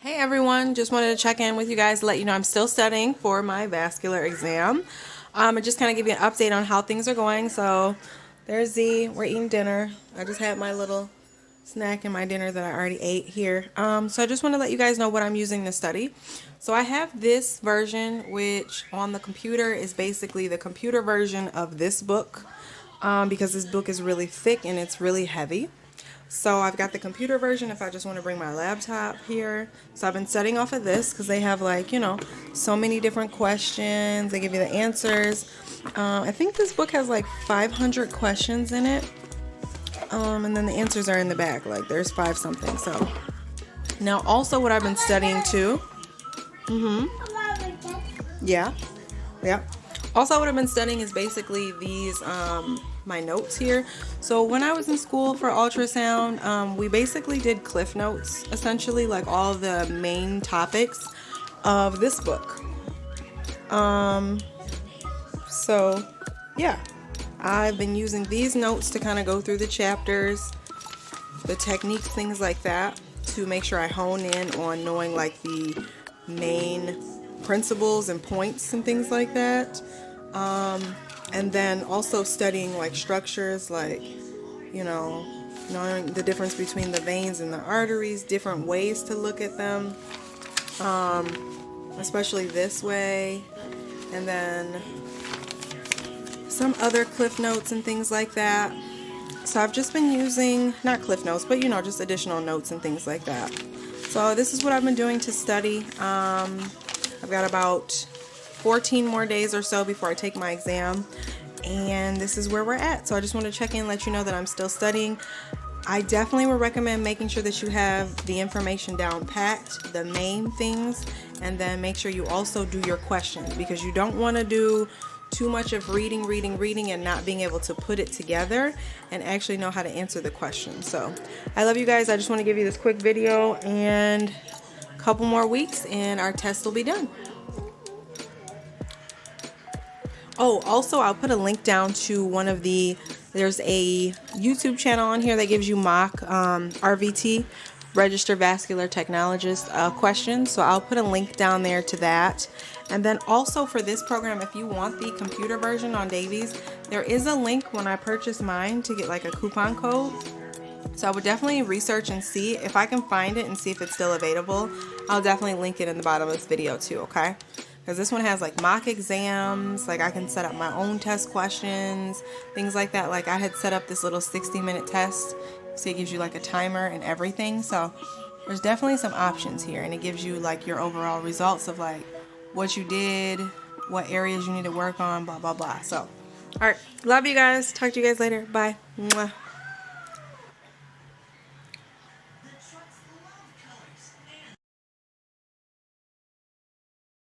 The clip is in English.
Hey everyone, just wanted to check in with you guys to let you know I'm still studying for my vascular exam. And just kind of give you an update on how things are going. So there's Z, we're eating dinner. I just had my little snack and my dinner that I already ate here. So I just want to let you guys know what I'm using to study. So I have this version, which on the computer is basically the computer version of this book, because this book is really thick and it's really heavy. So I've got the computer version if I just want to bring my laptop here. So I've been studying off of this because they have, like, you know, so many different questions. They give you the answers. I think this book has like 500 questions in it. And then the answers are in the back. Like there's 5 something. So now also what I've been studying too. Yeah. Also what I've been studying is basically these my notes here. So when I was in school for ultrasound, we basically did cliff notes, essentially, like all the main topics of this book. So yeah, I've been using these notes to kind of go through the chapters, the techniques, things like that, to make sure I hone in on knowing like the main principles and points and things like that. And then also studying like structures, like, you know, knowing the difference between the veins and the arteries, different ways to look at them, especially this way, and then some other cliff notes and things like that. So I've just been using, not cliff notes, but, you know, just additional notes and things like that. So this is what I've been doing to study. I've got about 14 more days or so before I take my exam, and this is where we're at. So I just want to check in and let you know that I'm still studying. I definitely would recommend making sure that you have the information down packed, the main things, and then make sure you also do your questions, because you don't want to do too much of reading and not being able to put it together and actually know how to answer the questions. So I love you guys. I just want to give you this quick video, and a couple more weeks and our test will be done. Oh, also I'll put a link down to one of there's a YouTube channel on here that gives you mock RVT, Registered Vascular Technologist, questions. So I'll put a link down there to that. And then also for this program, if you want the computer version on Davies, there is a link when I purchased mine to get like a coupon code. So I would definitely research and see if I can find it and see if it's still available. I'll definitely link it in the bottom of this video too, okay? Because this one has like mock exams, like I can set up my own test questions, things like that. Like I had set up this little 60-minute test, so it gives you like a timer and everything. So there's definitely some options here, and it gives you like your overall results of like what you did, what areas you need to work on, blah, blah, blah. So, all right, love you guys. Talk to you guys later. Bye. Mwah.